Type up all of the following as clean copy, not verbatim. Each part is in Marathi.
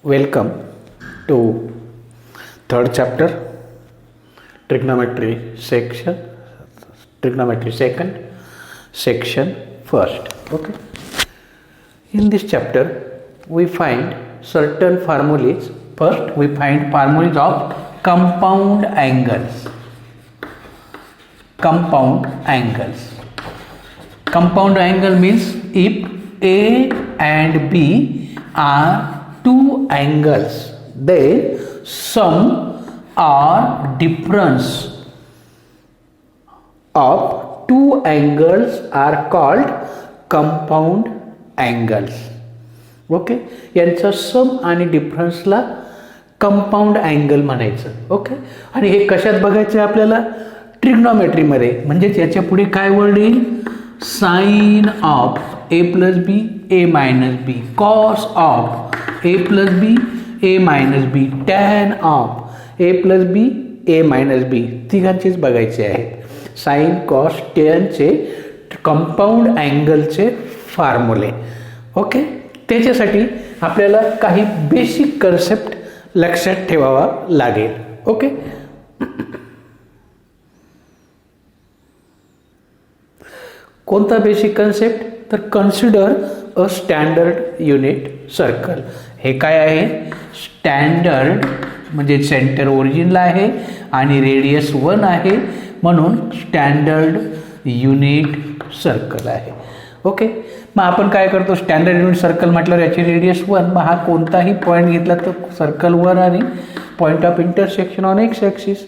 Welcome to third chapter, trigonometry section, trigonometry second, section first. Okay. In this chapter, we find certain formulas. First, we find formulas of compound angles. Compound angles. Compound angle means if A and B are two angles, then sum or difference of two angles are called compound angles. Okay, यांचा सम आणि डिफरन्सला कंपाऊंड अँगल म्हणायचं. ओके, आणि हे कशात बघायचं आहे आपल्याला? ट्रिग्नॉमेट्रीमध्ये. म्हणजेच याच्या पुढे काय वर्ड येईल? Sine of A plus B A minus B, cos of A plus B A minus B, tan of A plus B A minus B, तिघांचेच बघायचे आहेत. साइन कॉस टॅनचे कंपाऊंड अँगलचे फॉर्म्युले. ओके, त्याच्यासाठी आपल्याला काही बेसिक कन्सेप्ट लक्षात ठेवावा लागेल. ओके, कोणता बेसिक कन्सेप्ट? तर कन्सिडर अ स्टँडर्ड युनिट सर्कल. हे काय आहे? स्टँडर्ड म्हणजे सेंटर ओरिजिनला आहे आणि रेडियस 1 आहे, म्हणून स्टँडर्ड युनिट सर्कल आहे. ओके, मग आपण काय करतो? स्टँडर्ड युनिट सर्कल म्हटल्यावर याची रेडियस 1. मग हा कोणताही पॉईंट घेतला तर सर्कल 1 आणि point of intersection on x axis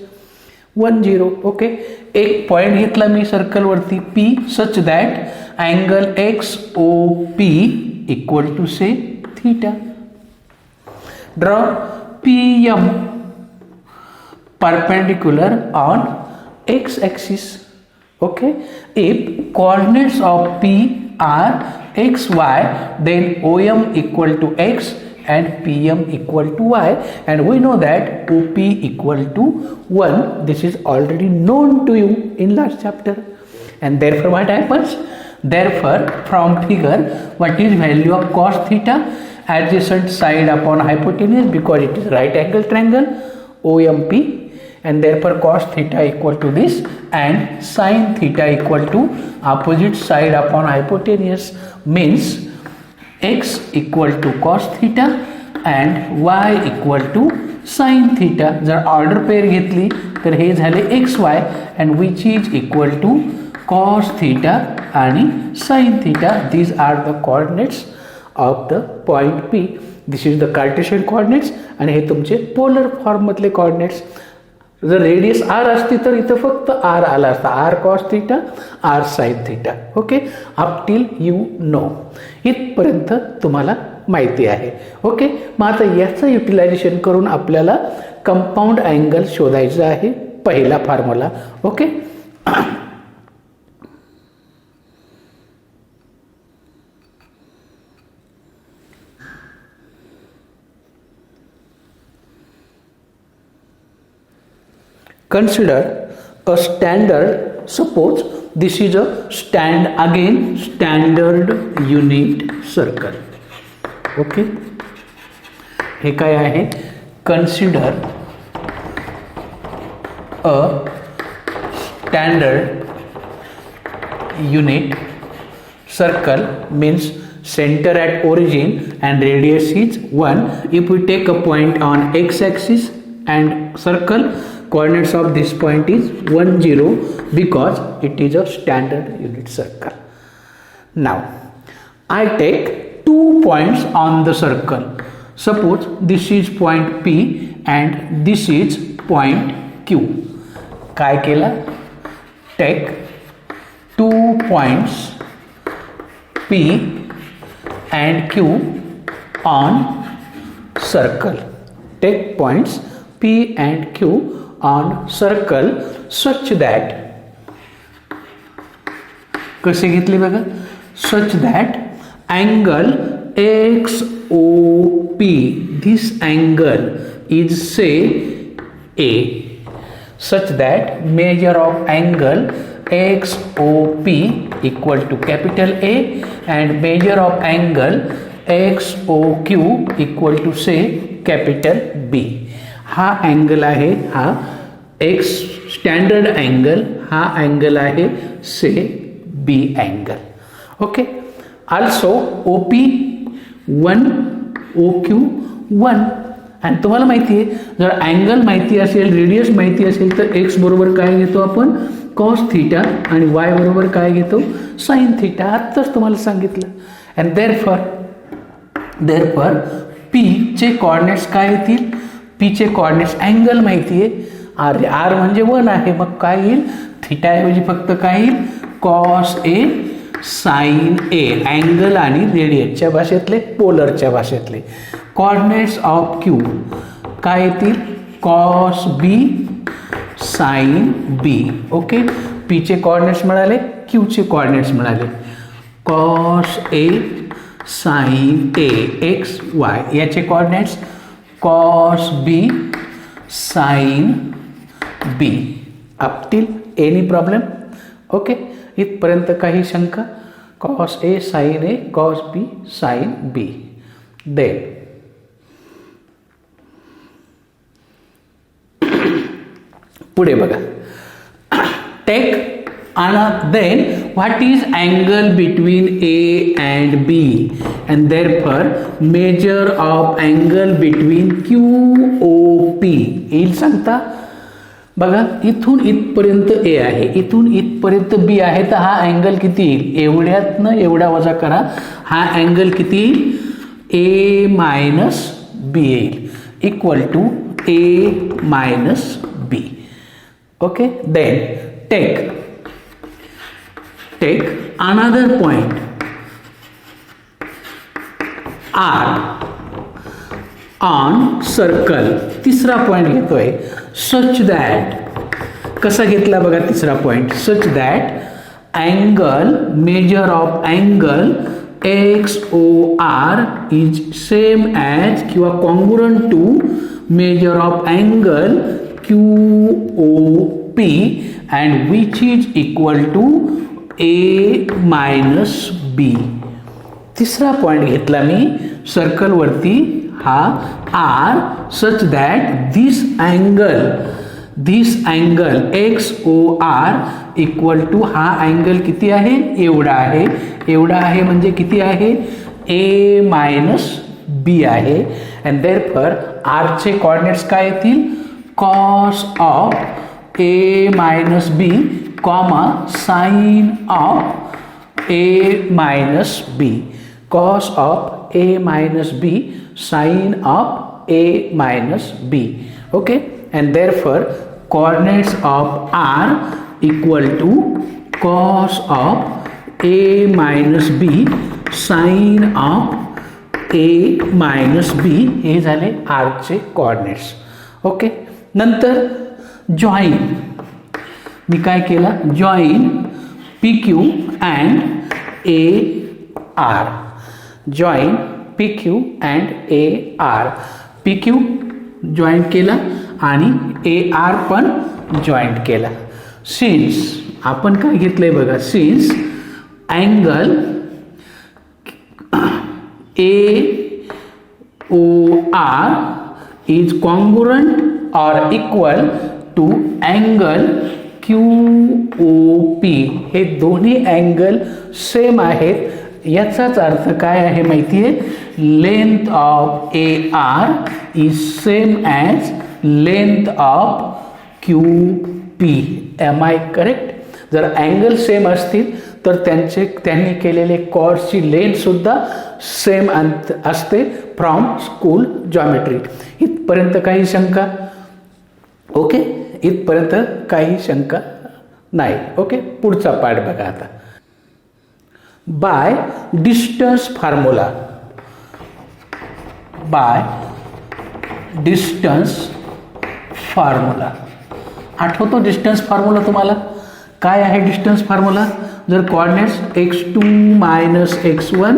1 0. Okay, एक पॉईंट घेतला मी सर्कलवरती P such that angle X O P equal to say theta. Draw PM perpendicular on x axis. Okay, if coordinates of P are x y, then OM equal to x and PM equal to y, and we know that OP equal to 1. This is already known to you in last chapter, and therefore what happens? Therefore from figure, what is value of cos theta? Adjacent side upon hypotenuse, because it is right angle triangle OMP, and therefore cos theta equal to this, and sin theta equal to opposite side upon hypotenuse, means x equal to cos theta and y equal to sin theta. जर ऑर्डर पेयर घेतली तर हे झाले xy and which is equal to cos theta आणि sin theta. These are the coordinates of the point P. This is the Cartesian coordinates आणि हे तुमचे पोलर फॉर्म मधले coordinates. जर रेडियस r असती तर इथं फक्त r आला असता, r cos theta, r sin theta. Okay, up till you know, इथपर्यंत तुम्हाला माहिती आहे. ओके, मग आता याचं युटिलायझेशन करून आपल्याला कंपाऊंड अँगल शोधायचं आहे. पहिला formula. Okay, consider a standard. Suppose this is a standard unit circle. Okay, हे काय आहे? Consider a standard unit circle means center at origin and radius is 1. If we take a point on x axis and circle, coordinates of this point is 1 0, because it is a standard unit circle. Now I take 2 points on the circle. Suppose this is point P and this is point Q. काय केलं? Take 2 points P and Q on circle. Take points P and Q on circle such that, कसे घेतले बघा? such that angle XOP, this angle is say A, such that measure of angle XOP equal to capital A and measure of angle X O Q equal to say capital B. हा अँगल आहे, हा एक्स स्टँडर्ड अँगल, हा अँगल आहे say B angle. Okay. Also O P 1 O Q 1. आणि तुम्हाला माहिती आहे जर अँगल माहिती असेल, रेडियस माहिती असेल तर एक्स बरोबर काय घेतो आपण, कॉस थीटा, आणि वाय बरोबर काय घेतो, साइन थीटा. आत्ताच तुम्हाला सांगितलं. अँड देअरफॉर पी चे कॉर्डिनेट्स काय येतील, पी चे कॉर्डिनेट्स अँगल माहिती आहे, आर म्हणजे 1 आहे, मग काय येईल, थीटाऐवजी फक्त काय येईल, cos A sine A. Angle आणि रेडियसच्या भाषेतले, पोलरच्या भाषेतले. कॉर्डिनेट्स ऑफ क्यू काय येतील, cos B sine B. Okay. P चे कॉर्डिनेट्स मिळाले, क्यू चे कॉर्डिनेट्स मिळाले, cos A sine A X Y. याचे coordinates cos B sine B. Up till any problem. Okay. इथपर्यंत काही शंका, cos A sine A, cos B sine B. Then पुढे बघा, take then what is angle between A and B, and therefore measure of angle between QOP. येईल सांगता. बघा इथून इथपर्यंत ए आहे, इथून इथपर्यंत बी आहे, तर हा अँगल किती येईल, एवढ्यातनं एवढा वजा करा, हा अँगल किती येईल, ए मायनस बी येईल, equal to A minus B. Okay. Then take another point R on circle. तिसरा पॉइंट घेतोय, such that. कसा घेतला बघा तिसरा point, such that angle, measure of angle XOR is same as किंवा congruent to measure of angle QOP and which is equal to A minus B. तिसरा पॉइंट घेतला मी सर्कलवरती, हा R, such that this angle X O R equal to, हा अँगल किती आहे, एवढा आहे, एवढा आहे म्हणजे किती आहे, ए मायनस बी आहे. अँड देअरफॉर आरचे कॉर्डिनेट्स काय येतील, cos of A minus B comma sine of A minus B, cos of A minus B sine of A minus B. Okay. And therefore coordinates of r equal to cos of a minus b sin of a minus b हे झाले r चे coordinates. ओके. नंतर जॉईन मी काय केला, join P Q and A R, join P Q and A R. P Q joint केला आणि ए आर पण जॉईंट केला. सिन्स आपण काय घेतलंय बघा, since angle A O R is congruent और equal to angle Q O P, हे दोन्ही अँगल सेम आहेत. याचाच अर्थ काय आहे माहिती आहे, length of A R is same as length of Q P. Am I correct? जर अँगल सेम असतील तर त्यांनी केलेले कॉर्डची लेंथसुद्धा सेम असते फ्रॉम स्कूल जॉमेट्री. इथपर्यंत काही शंका? ओके, इथपर्यंत काही शंका नाही. ओके, पुढचा पार्ट बघा आता. By distance formula, by distance formula. आठवतो डिस्टन्स फॉर्म्युला तुम्हाला? काय आहे डिस्टन्स फॉर्म्युला? जर coordinates x2 minus x1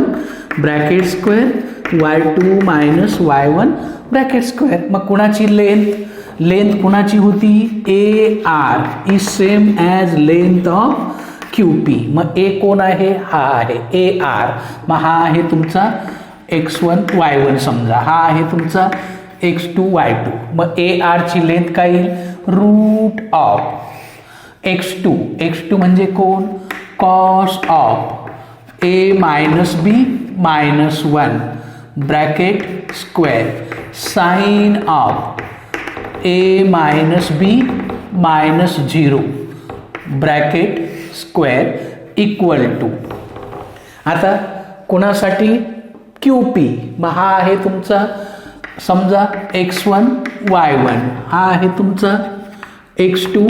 bracket square y2 minus y1 bracket square, मग कुणाची लेंथ कुणाची होती? A R is same as length of Q P. मग ए कोण आहे? हा आहे ए आर. मग हा आहे तुमचा x1 y1 समजा, हा आहे तुमचा x2 y2. मग ए आरची लेंथ काय येईल? रूट ऑफ x2 म्हणजे कोण? Cos of A minus B minus 1 bracket square sine of A minus B minus 0 bracket square equal to. आता कोणासाठी? QP. मग हा आहे तुमचा समजा x1 y1, हा आहे तुमचा x2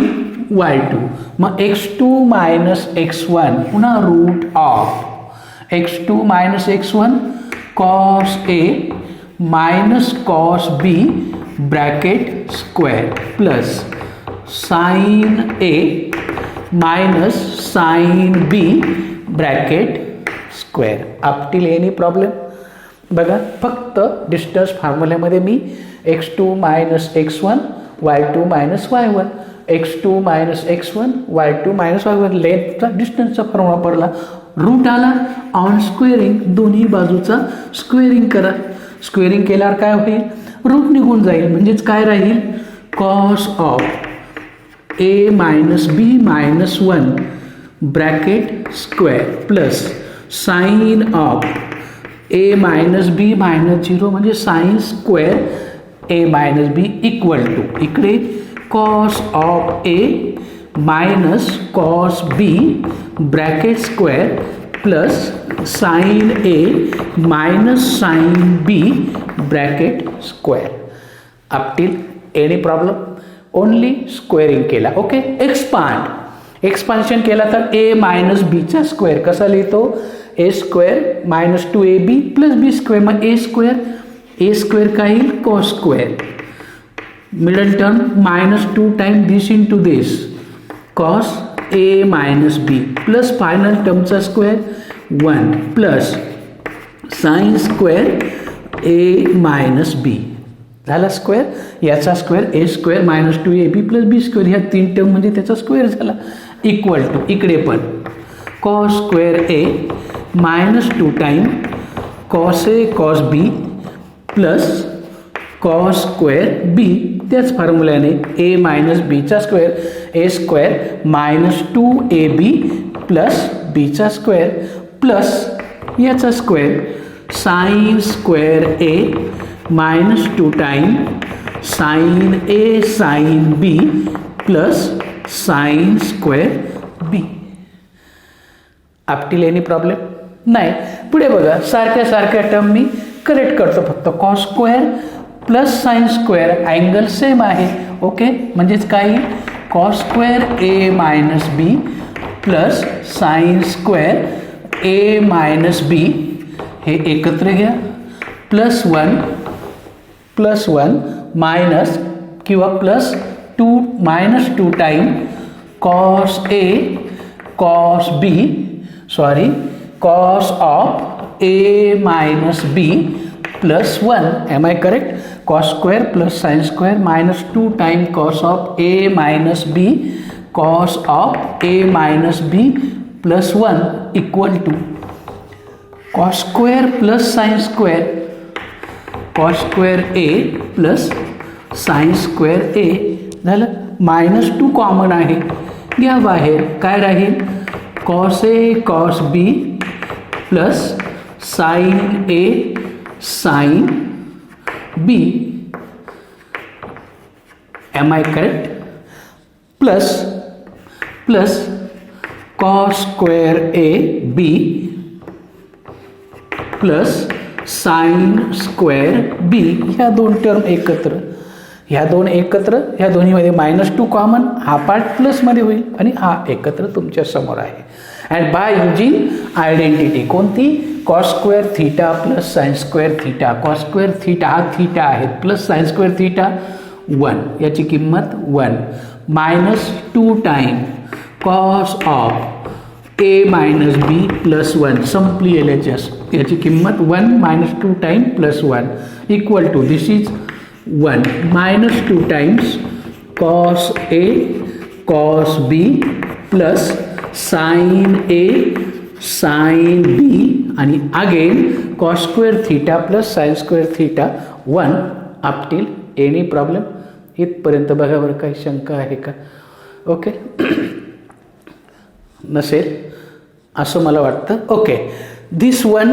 y2. मग x2 मायनस x1 पुन्हा root of x2 minus x1 cos A minus cos B bracket square plus sine A minus sine B bracket square. Up till any problem? बघा, फक्त डिस्टन्स फॉर्म्युल्यामध्ये मी x2 minus x1 y2 minus y1, x2 minus x1 y2 minus y1 लेंथचा डिस्टन्सचा फॉर्म्युला वापरला. रूट आला ऑन स्क्वेअरिंग, दोन्ही बाजूचा स्क्वेअरिंग करा. स्क्वेअरिंग केल्यावर काय होईल? रूट निघून जाईल, म्हणजेच काय राहील? Cos of A minus B minus 1 bracket square plus sine of A minus B minus 0 म्हणजे sine square A minus B equal to, इकडे cos of A minus cos B bracket square plus sine A minus sine B bracket square. Up till any problem? Only squaring केला. ओके, एक्सपान्शन केला तर ए मायनस बीचा स्क्वेअर कसा लिहितो? A square minus 2ab plus b square. मग ए स्क्वेअर काय येईल? Cos square, middle term minus 2 time this into this cos A minus B plus final टर्मचा स्क्वेअर 1 प्लस साइन स्क्वेअर ए मायनस बी झाला स्क्वेअर. याचा square a square minus 2ab plus b square, ह्या 3 टर्म म्हणजे त्याचा स्क्वेअर झाला इक्वल टू, इकडे पण कॉस स्क्वेअर ए मायनस 2 टाइम कॉस ए कॉस बी प्लस कॉस स्क्वेअर बी. त्याच फॉर्म्युल्याने ए मायनस बीचा square a square minus 2ab plus बीचा स्क्वेअर प्लस याचा स्क्वेअर साइन स्क्वेअर ए मायनस 2 टाइम साइन ए sine b plus sine square b. Up till any problem? नाही. पुढे बघा, सारख्या टर्म मी करेक्ट करतो. फक्त cos square plus sine square angle same आहे. ओके, म्हणजेच काय? कॉस स्क्वेअर ए मायनस बी प्लस साइन स्क्वेअर ए मायनस बी हे एकत्र घ्या प्लस 1 मायनस किंवा plus 2 minus 2 time cos A cos B cos of a minus b plus 1. Am I correct? Cos square plus sin square minus 2 times cos of a minus b cos of a minus b plus 1 equal to cos square plus sin square cos square a plus sin square a झालं. मायनस 2 कॉमन आहे, घ्या बाहेर. काय राहील? cos a cos b plus sine A sine b. Am I correct? Plus cos square a b plus sine square b. ह्या दोन टर्म एकत्र, ह्या दोन्हीमध्ये मायनस 2 कॉमन, हा पार्ट प्लसमध्ये होईल आणि हा एकत्र तुमच्या समोर आहे. अँड बाय युजिंग आयडेंटिटी कोणती? Cos square theta plus sine square theta. Cos square theta हा थीटा आहे प्लस साइन स्क्वेअर थीटा 1, याची किंमत 1 minus 2 time cos of A minus B plus 1 संपली LHS, याची किंमत 1 minus 2 time plus 1 equal to this is 1 minus 2 times cos A cos B plus sine A sine b आणि again cos square theta plus sine square theta 1 up till any problem. इथपर्यंत बघा बरं, काही शंका आहे का? ओके. नसेल असं मला वाटतं. Okay, this one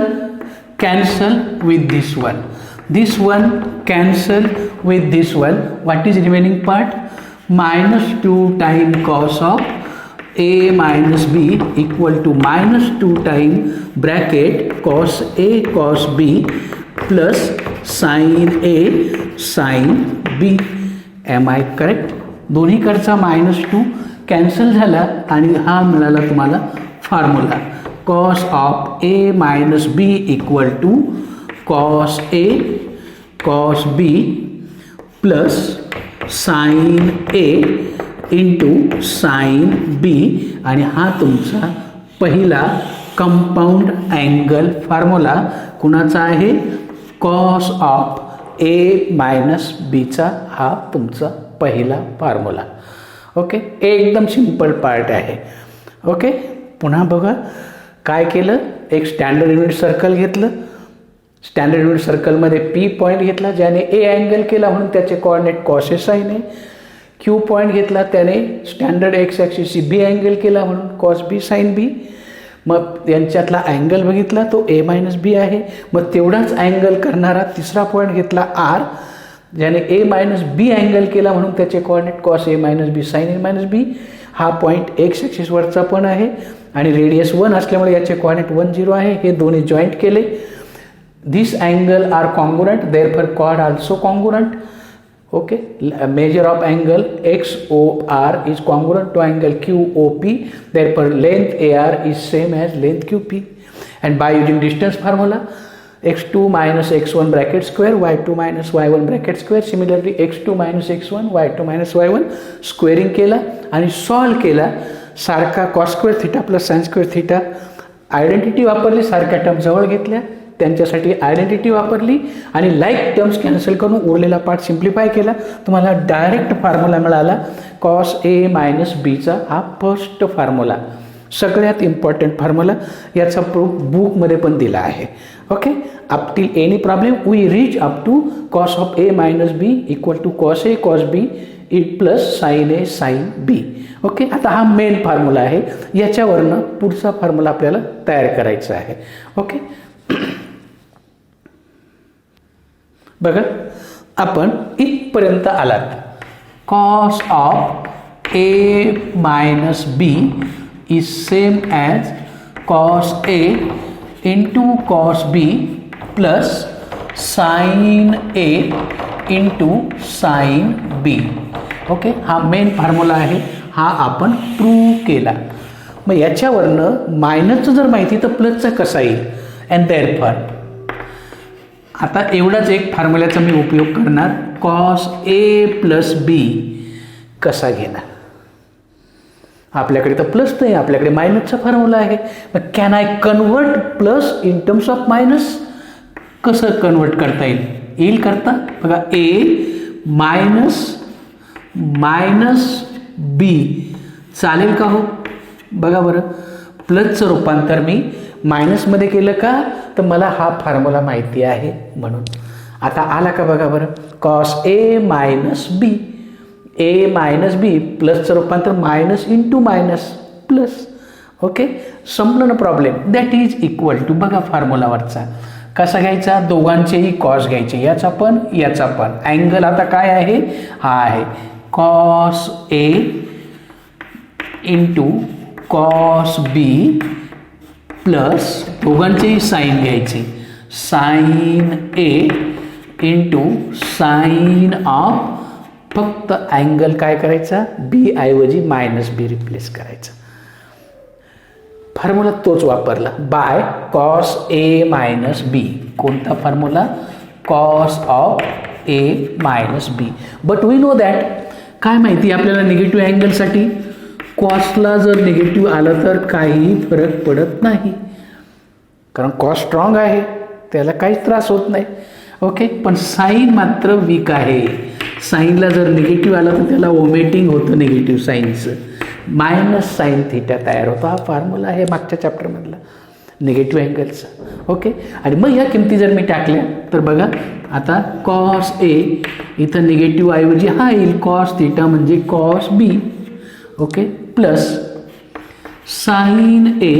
cancel with this one, this one cancel with this one. What is remaining part? -2 time cos of a minus b equal to -2 time bracket cos a cos b plus sine a sine b. Am I correct? दोन्हीकडचा -2 कॅन्सल झाला आणि हा मिळाला तुम्हाला formula. Cos of a minus b equal to cos a cos b plus sine a into sign b. आणि हा तुमचा पहिला कंपाऊंड अँगल फॉर्म्युला कुणाचा आहे? कॉस ऑफ a मायनस बीचा हा तुमचा पहिला फॉर्म्युला. ओके, एकदम सिंपल पार्ट आहे. ओके, पुन्हा बघा काय केलं. एक स्टँडर्ड युनिट सर्कल घेतलं. स्टँडर्ड युनिट सर्कलमध्ये पी पॉईंट घेतला ज्याने ए अँगल केला म्हणून त्याचे कोऑर्डिनेट कॉस ए साइन आहे. क्यू पॉईंट घेतला त्याने स्टँडर्ड एक्स ॲक्सिसशी बी अँगल केला म्हणून कॉस बी साइन बी. मग यांच्यातला अँगल बघितला तो ए मायनस बी आहे. मग तेवढाच अँगल करणारा तिसरा पॉईंट घेतला आर ज्याने ए मायनस बी अँगल केला म्हणून त्याचे coordinate cos A minus B sign A minus बी. हा पॉईंट एक्स ॲक्सिसवरचा पण आहे आणि रेडियस 1 असल्यामुळे याचे कोऑर्डिनेट 1 0 आहे. हे दोन्ही जॉईंट केले. This angle are congruent, therefore quad also congruent. Okay, measure of angle XOR is congruent to angle QOP, therefore length AR is same as length QP. And by using distance formula, x2 minus x1 bracket square, y2 minus y1 bracket square, similarly x2 minus x1, y2 minus y1 squaring केला आणि सॉल्व केला. सारखा cos square theta plus sine square theta identity वापरली, सारख्या टर्म जवळ घेतल्या, त्यांच्यासाठी आयडेंटिटी वापरली आणि लाईक टर्म्स कॅन्सल करून उरलेला पार्ट सिम्प्लिफाय केला. तुम्हाला डायरेक्ट फॉर्म्युला मिळाला कॉस ए मायनस बीचा हा फर्स्ट फॉर्म्युला. सगळ्यात इम्पॉर्टंट फॉर्म्युला. याचा प्रूफ बुकमध्ये पण दिला आहे. Okay, up till any problem we reach up to cos of A minus B equal to cos A cos B plus sine A sine B. Okay, आता हा मेन फॉर्म्युला आहे. याच्यावरनं पुढचा फॉर्म्युला आपल्याला तयार करायचा आहे. ओके, बघा आपण इथपर्यंत आलात. Cos of A minus B is same as cos A into cos B plus sine A into sine B. Okay, हा मेन फॉर्म्युला आहे. हा आपण प्रूव्ह केला. मग याच्यावरनं मायनसचं जर माहिती तर प्लसचा कसा येईल? अँड देअरफॉर आता एवढाच एक फॉर्म्युल्याचा मी उपयोग करणार. कॉस ए प्लस बी कसा घेणार? आपल्याकडे तर प्लस नाही, आपल्याकडे मायनसचा फॉर्म्युला आहे. मग can I convert plus in terms of minus? कसं कन्वर्ट करता येईल? येईल करता. बघा, ए मायनस मायनस बी चालेल का हो? बघा बरं, प्लसचं रूपांतर मी मायनसमध्ये केलं का? तर मला हा फॉर्म्युला माहिती आहे म्हणून. आता आला का बघा बरं. Cos A minus B, A minus B प्लसचं रूपांतर minus into minus plus. Okay, संपलं ना problem. That is equal to, बघा फॉर्म्युलावरचा कसा घ्यायचा? दोघांचेही कॉस घ्यायचे, याचा पण याचा पण. अँगल आता काय आहे? हा आहे cos A into cos B plus दोघांचेही साईन घ्यायचे, sine A into sine of, फक्त अँगल काय करायचा? बी ऐवजी मायनस बी रिप्लेस करायचा. फॉर्म्युला तोच वापरला. By cos A minus B. कोणता formula? Cos of A minus B. But we know that, काय माहिती आपल्याला निगेटिव्ह अँगलसाठी कॉसला जर निगेटिव्ह आलं तर काही फरक पडत नाही, कारण कॉस स्ट्रॉंग आहे, त्याला काहीच त्रास होत नाही. ओके, पण साईन मात्र वीक आहे. साईनला जर निगेटिव्ह आलं तर त्याला ओमेटिंग होतं निगेटिव्ह साईनचं. मायनस साइन थिटा तयार होतो. हा फॉर्म्युला आहे मागच्या चॅप्टरमधला. निगेटिव्ह अँगलचा. ओके, आणि मग ह्या किमती जर मी टाकल्या तर बघा आता कॉस ए इथं निगेटिव्ह ऐवजी हा येईल कॉस थिटा म्हणजे cos B. Okay, plus sine A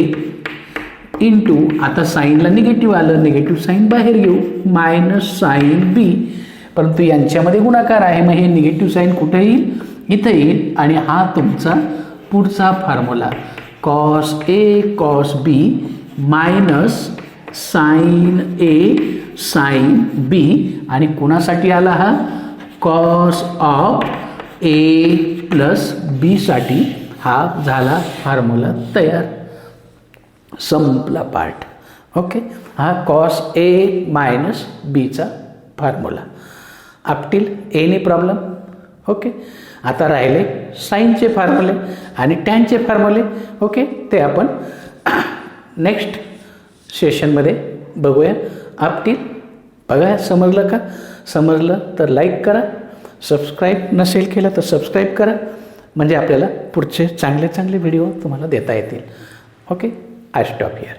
into आता साईनला निगेटिव्ह आलं, निगेटिव्ह साईन बाहेर घेऊ, मायनस साईन बी. परंतु यांच्यामध्ये गुणाकार आहे, मग हे निगेटिव्ह साईन कुठे येईल, इथं येईल. आणि हा तुमचा पुढचा formula cos A cos b minus sine a sine b. आणि कुणासाठी आला हा, कॉस ऑफ ए प्लस बीसाठी हा झाला फॉर्म्युला तयार. संपला पार्ट. ओके, हा कॉस ए मायनस बीचा formula. Up till any problem. Okay, आता राहिले साईनचे फॉर्म्युले आणि टॅनचे फॉर्म्युले. ओके, ते आपण नेक्स्ट सेशनमध्ये बघूया. अपटील बघा, समजलं का? समजलं तर लाईक करा, सबस्क्राईब नसेल केलं तर सबस्क्राईब करा, म्हणजे आपल्याला पुढचे चांगले चांगले व्हिडिओ तुम्हाला देता येतील. Okay, I stop here.